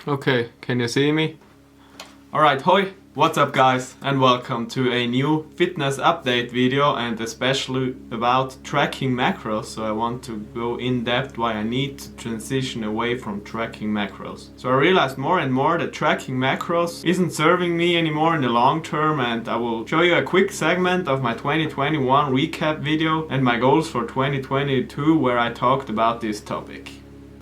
Okay, can you see me? Alright, hoi! What's up guys, and welcome to a new fitness update video, and especially about tracking macros. So I want to go in depth why I need to transition away from tracking macros. So I realized more and more that tracking macros isn't serving me anymore in the long term, and I will show you a quick segment of my 2021 recap video and my goals for 2022 where I talked about this topic.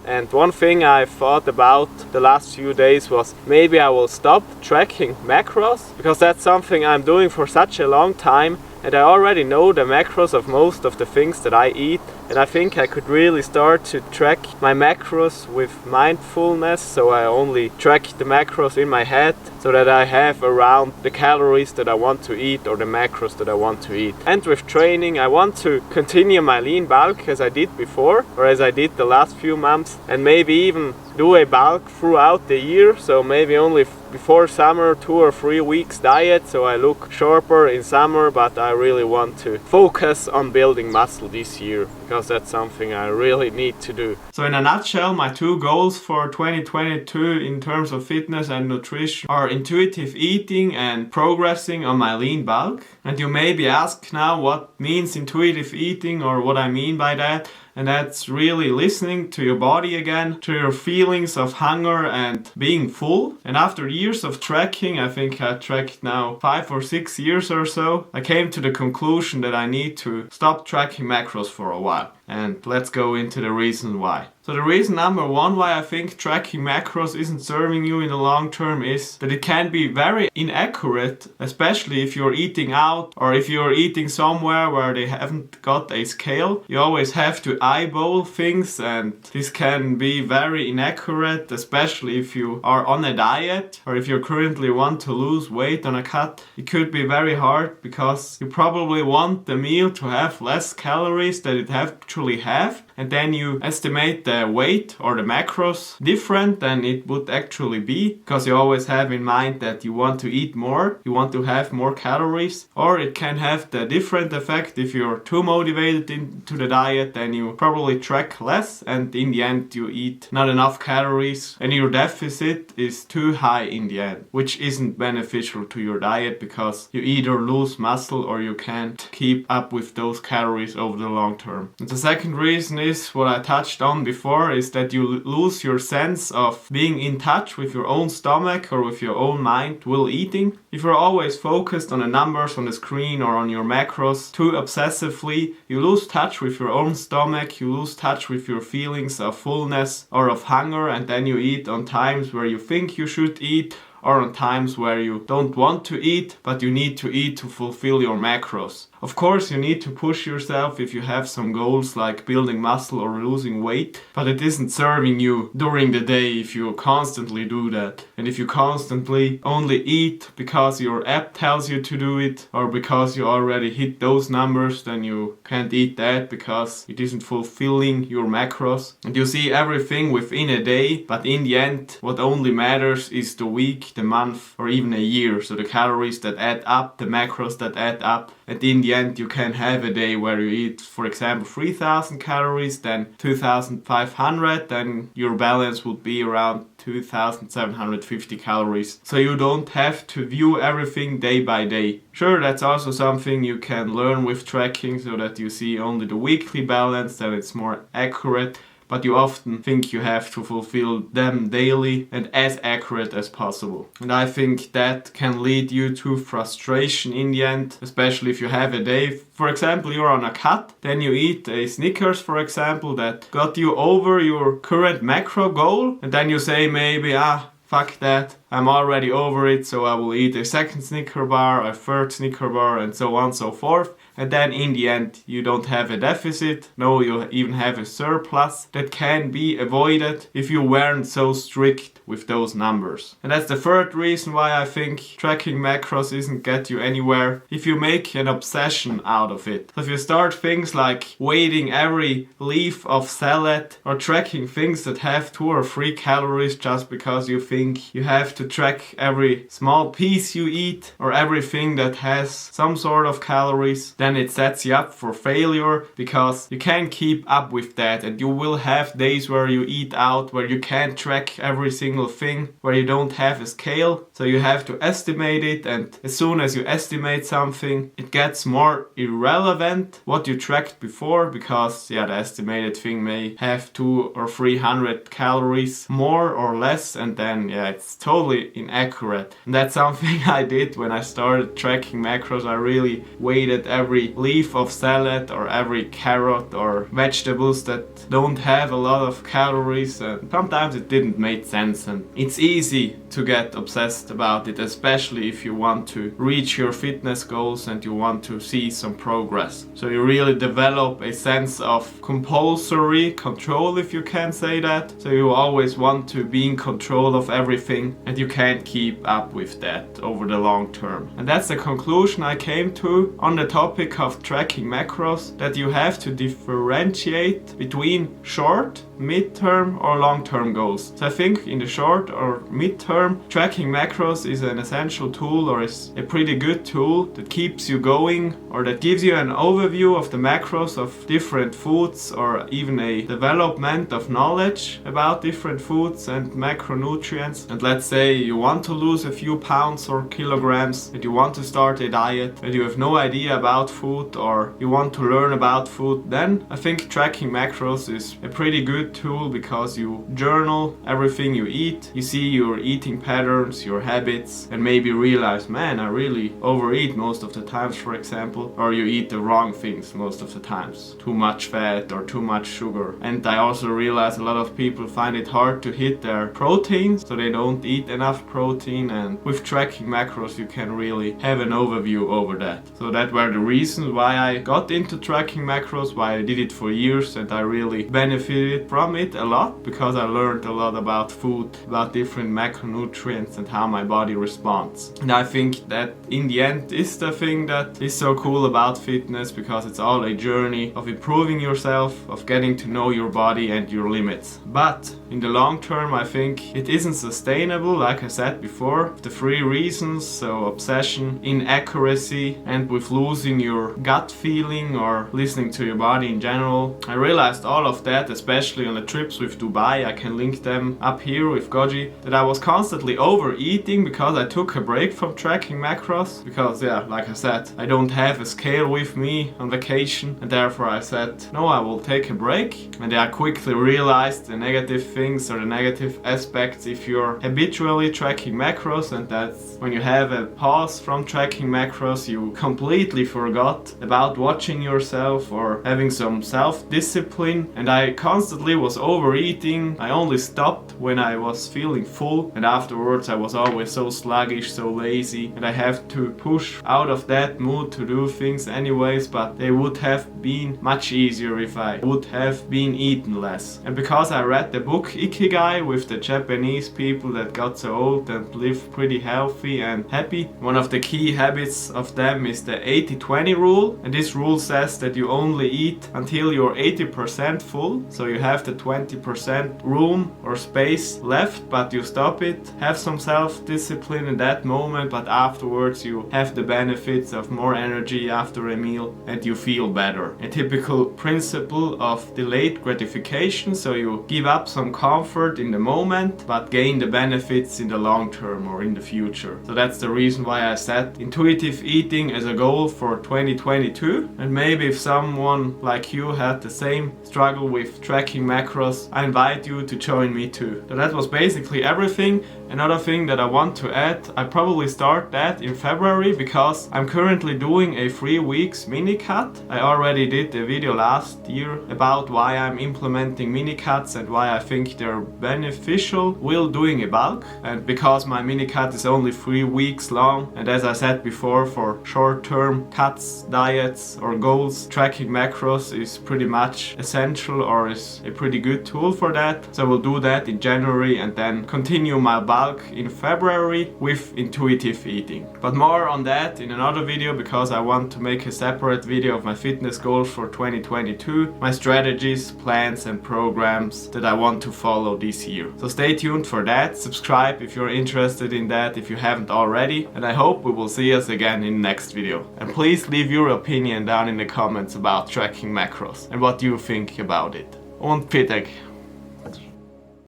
And one thing I thought about the last few days was maybe I will stop tracking macros, because that's something I'm doing for such a long time and I already know the macros of most of the things that I eat, and I think I could really start to track my macros with mindfulness, so I only track the macros in my head so that I have around the calories that I want to eat or the macros that I want to eat. And with training I want to continue my lean bulk as I did before, or as I did the last few months, and maybe even do a bulk throughout the year, so maybe only before summer 2 or 3 weeks diet, so I look sharper in summer, but I really want to focus on building muscle this year because that's something I really need to do. So in a nutshell, my two goals for 2022 in terms of fitness and nutrition are intuitive eating and progressing on my lean bulk. And you may be asked now what means intuitive eating or what I mean by that. And that's really listening to your body again, to your feelings of hunger and being full. And after years of tracking, I think I tracked now 5 or 6 years or so, I came to the conclusion that I need to stop tracking macros for a while. And let's go into the reason why. So the reason number one why I think tracking macros isn't serving you in the long term is that it can be very inaccurate, especially if you're eating out or if you're eating somewhere where they haven't got a scale. You always have to eyeball things, and this can be very inaccurate, especially if you are on a diet or if you currently want to lose weight on a cut. It could be very hard because you probably want the meal to have less calories than it actually have, and then you estimate the weight or the macros different than it would actually be, because you always have in mind that you want to eat more, you want to have more calories. Or it can have the different effect: if you're too motivated into the diet, then you probably track less, and in the end you eat not enough calories and your deficit is too high in the end, which isn't beneficial to your diet because you either lose muscle or you can't keep up with those calories over the long term. And the second reason is what I touched on before, is that you lose your sense of being in touch with your own stomach or with your own mind while eating. If you're always focused on the numbers on the screen or on your macros too obsessively, you lose touch with your own stomach, you lose touch with your feelings of fullness or of hunger, and then you eat on times where you think you should eat, or on times where you don't want to eat, but you need to eat to fulfill your macros. Of course, you need to push yourself if you have some goals like building muscle or losing weight, but it isn't serving you during the day if you constantly do that. And if you constantly only eat because your app tells you to do it, or because you already hit those numbers, then you can't eat that because it isn't fulfilling your macros. And you see everything within a day, but in the end, what only matters is the week, the month, or even a year. So the calories that add up, the macros that add up, and in the end you can have a day where you eat, for example, 3000 calories, then 2500, then your balance would be around 2750 calories. So you don't have to view everything day by day. Sure, that's also something you can learn with tracking, so that you see only the weekly balance, then it's more accurate. But you often think you have to fulfill them daily and as accurate as possible. And I think that can lead you to frustration in the end, especially if you have a day. For example, you're on a cut, then you eat a Snickers, for example, that got you over your current macro goal, and then you say maybe, fuck that, I'm already over it, so I will eat a second Snicker bar, a third Snicker bar, and so on and so forth. And then in the end you don't have a deficit, no, you even have a surplus that can be avoided if you weren't so strict with those numbers. And that's the third reason why I think tracking macros isn't get you anywhere, if you make an obsession out of it. So if you start things like weighting every leaf of salad or tracking things that have 2 or 3 calories just because you think you have to track every small piece you eat or everything that has some sort of calories, then it sets you up for failure, because you can't keep up with that, and you will have days where you eat out, where you can't track every single thing, where you don't have a scale, so you have to estimate it, and as soon as you estimate something, it gets more irrelevant what you tracked before, because the estimated thing may have 200 or 300 calories more or less, and then it's totally inaccurate. And that's something I did when I started tracking macros. I really weighted every leaf of salad or every carrot or vegetables that don't have a lot of calories, and sometimes it didn't make sense, and it's easy to get obsessed about it, especially if you want to reach your fitness goals and you want to see some progress. So you really develop a sense of compulsory control, if you can say that. So you always want to be in control of everything, and you can't keep up with that over the long term. And that's the conclusion I came to on the topic of tracking macros, that you have to differentiate between short, mid-term or long-term goals. So I think in the short or mid-term, tracking macros is an essential tool, or is a pretty good tool that keeps you going, or that gives you an overview of the macros of different foods, or even a development of knowledge about different foods and macronutrients. And let's say you want to lose a few pounds or kilograms, and you want to start a diet, and you have no idea about food, or you want to learn about food, then I think tracking macros is a pretty good tool, because you journal everything you eat, you see your eating patterns, your habits, and maybe realize, man, I really overeat most of the times, for example, or you eat the wrong things most of the times, too much fat or too much sugar. And I also realize a lot of people find it hard to hit their proteins, so they don't eat enough protein, and with tracking macros you can really have an overview over that. So that were the reasons why I got into tracking macros, why I did it for years, and I really benefited from it a lot, because I learned a lot about food, about different macronutrients and how my body responds. And I think that in the end is the thing that is so cool about fitness, because it's all a journey of improving yourself, of getting to know your body and your limits. But in the long term, I think it isn't sustainable, like I said before. The 3 reasons, so obsession, inaccuracy, and with losing your gut feeling or listening to your body in general. I realized all of that, especially on the trips with Dubai. I can link them up here with Goji, that I was constantly overeating because I took a break from tracking macros, because like I said, I don't have a scale with me on vacation, and therefore I said, no, I will take a break. And I quickly realized the negative things or the negative aspects if you're habitually tracking macros, and that's when you have a pause from tracking macros, you completely forgot about watching yourself or having some self-discipline. And I constantly was overeating. I only stopped when I was feeling full, and afterwards I was always so sluggish, so lazy, and I have to push out of that mood to do things anyways, but they would have been much easier if I would have been eaten less. And because I read the book Ikigai with the Japanese people that got so old and live pretty healthy and happy, one of the key habits of them is the 80-20 rule, and this rule says that you only eat until you're 80% full, so you have the 20% room or space left, but you stop it, have some self-discipline in that moment, but afterwards you have the benefits of more energy after a meal and you feel better. A typical principle of delayed gratification, so you give up some comfort in the moment but gain the benefits in the long term or in the future. So that's the reason why I set intuitive eating as a goal for 2022, and maybe if someone like you had the same struggle with tracking macros, I invite you to join me too. So that was basically everything. Another thing that I want to add, I probably start that in February, because I'm currently doing a 3 weeks mini cut. I already did a video last year about why I'm implementing mini cuts and why I think they're beneficial while doing a bulk, and because my mini cut is only 3 weeks long, and as I said before, for short-term cuts, diets or goals, tracking macros is pretty much essential, or is a pretty good tool for that. So I will do that in January and then continue my bulk in February with intuitive eating. But more on that in another video, because I want to make a separate video of my fitness goals for 2022, my strategies, plans and programs that I want to follow this year. So stay tuned for that, subscribe if you're interested in that if you haven't already, and I hope we will see us again in the next video. And please leave your opinion down in the comments about tracking macros and what you think about it. Und Petek.